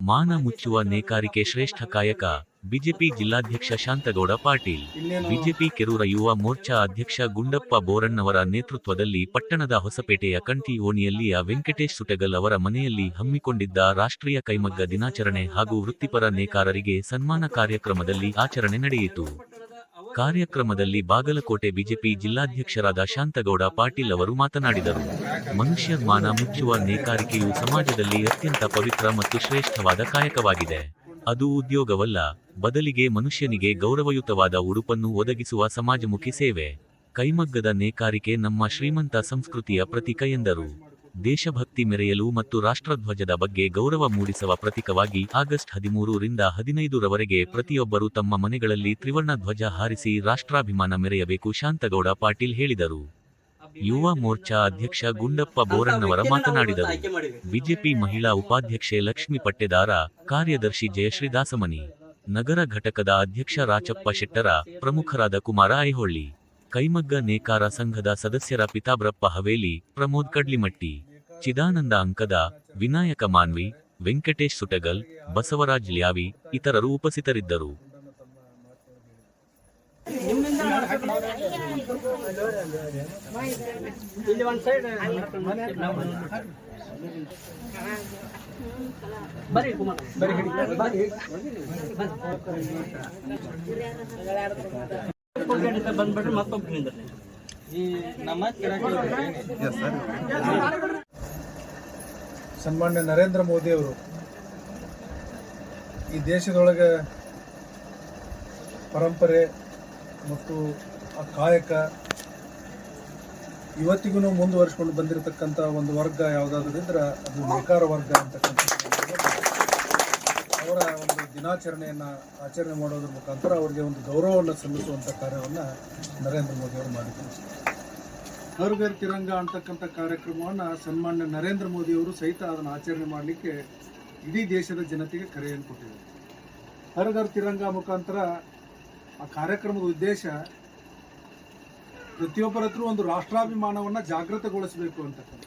ಮಾನ ಮುಚ್ಚುವ ನೇಕಾರಿಕೆ ಶ್ರೇಷ್ಠ ಕಾಯಕ. ಬಿಜೆಪಿ ಜಿಲ್ಲಾಧ್ಯಕ್ಷ ಶಾಂತಗೌಡ ಪಾಟೀಲ್. ಬಿಜೆಪಿ ಕೆರೂರ ಯುವ ಮೋರ್ಚಾ ಅಧ್ಯಕ್ಷ ಗುಂಡಪ್ಪ ಬೋರಣ್ಣವರ ನೇತೃತ್ವದಲ್ಲಿ ಪಟ್ಟಣದ ಹೊಸಪೇಟೆಯ ಕಂಠಿ ಓಣಿಯಲ್ಲಿಯ ವೆಂಕಟೇಶ್ ಸುಟಗಲ್ ಅವರ ಮನೆಯಲ್ಲಿ ಹಮ್ಮಿಕೊಂಡಿದ್ದ ರಾಷ್ಟ್ರೀಯ ಕೈಮಗ್ಗ ದಿನಾಚರಣೆ ಹಾಗೂ ವೃತ್ತಿಪರ ನೇಕಾರರಿಗೆ ಸನ್ಮಾನ ಕಾರ್ಯಕ್ರಮದಲ್ಲಿ ಆಚರಣೆ ನಡೆಯಿತು. ಕಾರ್ಯಕ್ರಮದಲ್ಲಿ ಬಾಗಲಕೋಟೆ ಬಿಜೆಪಿ ಜಿಲ್ಲಾಧ್ಯಕ್ಷರಾದ ಶಾಂತಗೌಡ ಪಾಟೀಲ್ ಅವರು ಮಾತನಾಡಿದರು. ಮನುಷ್ಯ ಮಾನ ಮುಚ್ಚುವ ನೇಕಾರಿಕೆಯು ಸಮಾಜದಲ್ಲಿ ಅತ್ಯಂತ ಪವಿತ್ರ ಮತ್ತು ಶ್ರೇಷ್ಠವಾದ ಕಾಯಕವಾಗಿದೆ. ಅದು ಉದ್ಯೋಗವಲ್ಲ, ಬದಲಿಗೆ ಮನುಷ್ಯನಿಗೆ ಗೌರವಯುತವಾದ ಉಡುಪನ್ನು ಒದಗಿಸುವ ಸಮಾಜಮುಖಿ ಸೇವೆ. ಕೈಮಗ್ಗದ ನೇಕಾರಿಕೆ ನಮ್ಮ ಶ್ರೀಮಂತ ಸಂಸ್ಕೃತಿಯ ಪ್ರತೀಕ ಎಂದರು. ದೇಶಭಕ್ತಿ ಮೆರೆಯಲು ಮತ್ತು ರಾಷ್ಟ್ರಧ್ವಜದ ಬಗ್ಗೆ ಗೌರವ ಮೂಡಿಸುವ ಪ್ರತೀಕವಾಗಿ ಆಗಸ್ಟ್ 13 ರಿಂದ 15 ರವರೆಗೆ ಪ್ರತಿಯೊಬ್ಬರು ತಮ್ಮ ಮನೆಗಳಲ್ಲಿ ತ್ರಿವರ್ಣ ಧ್ವಜ ಹಾರಿಸಿ ರಾಷ್ಟ್ರಾಭಿಮಾನ ಮೆರೆಯಬೇಕು. ಶಾಂತಗೌಡ ಪಾಟೀಲ್ ಹೇಳಿದರು. ಯುವ ಮೋರ್ಚಾ ಅಧ್ಯಕ್ಷ ಗುಂಡಪ್ಪ ಬೋರಣ್ಣವರ ಮಾತನಾಡಿದರು. ಬಿಜೆಪಿ ಮಹಿಳಾ ಉಪಾಧ್ಯಕ್ಷೆ ಲಕ್ಷ್ಮಿ ಪಟ್ಟೆದಾರ, ಕಾರ್ಯದರ್ಶಿ ಜಯಶ್ರೀ ದಾಸಮನಿ, ನಗರ ಘಟಕದ ಅಧ್ಯಕ್ಷ ರಾಚಪ್ಪ ಶೆಟ್ಟರ, ಪ್ರಮುಖರಾದ ಕುಮಾರ ಐಹೊಳ್ಳಿ, ಕೈಮಗ್ಗ ನೇಕಾರ ಸಂಘದ ಸದಸ್ಯರ ಪಿತಾಬ್ರಪ್ಪ ಹವೇಲಿ, ಪ್ರಮೋದ್ ಕಡ್ಲಿಮಟ್ಟಿ, ಚಿದಾನಂದ ಅಂಕದ, ವಿನಾಯಕ ಮಾನ್ವಿ, ವೆಂಕಟೇಶ್ ಸುಟಗಲ್, ಬಸವರಾಜ್ ಲ್ಯಾವಿ ಇತರರು ಉಪಸ್ಥಿತರಿದ್ದರು. ಸನ್ಮಾನ್ಯ ನರೇಂದ್ರ ಮೋದಿ ಅವರು ಈ ದೇಶದೊಳಗೆ ಪರಂಪರೆ ಮತ್ತು ಆ ಕಾಯಕ ಇವತ್ತಿಗೂ ಮುಂದುವರಿಸಿಕೊಂಡು ಬಂದಿರತಕ್ಕಂಥ ಒಂದು ವರ್ಗ ಯಾವುದಾದ್ರೂ ಇದ್ರೆ ಅದು ನೇಕಾರ ವರ್ಗ ಅಂತಕ್ಕಂಥ ಅವರ ಒಂದು ದಿನಾಚರಣೆಯನ್ನು ಆಚರಣೆ ಮಾಡೋದ್ರ ಮುಖಾಂತರ ಅವರಿಗೆ ಒಂದು ಗೌರವವನ್ನು ಸಲ್ಲಿಸುವಂಥ ಕಾರ್ಯವನ್ನು ನರೇಂದ್ರ ಮೋದಿ ಅವರು ಮಾಡಿದ್ದಾರೆ. ಹರ್ ಘರ್ ತಿರಂಗ ಅಂತಕ್ಕಂಥ ಕಾರ್ಯಕ್ರಮವನ್ನು ಸನ್ಮಾನ್ಯ ನರೇಂದ್ರ ಮೋದಿ ಅವರು ಸಹಿತ ಅದನ್ನು ಆಚರಣೆ ಮಾಡಲಿಕ್ಕೆ ಇಡೀ ದೇಶದ ಜನತೆಗೆ ಕರೆಯನ್ನು ಕೊಟ್ಟಿದ್ದಾರೆ. ಹರ್ ಘರ್ ತಿರಂಗ ಮುಖಾಂತರ ಆ ಕಾರ್ಯಕ್ರಮದ ಉದ್ದೇಶ ಪ್ರತಿಯೊಬ್ಬರ ಹತ್ರ ಒಂದು ರಾಷ್ಟ್ರಾಭಿಮಾನವನ್ನು ಜಾಗೃತಗೊಳಿಸಬೇಕು ಅಂತಕ್ಕಂಥ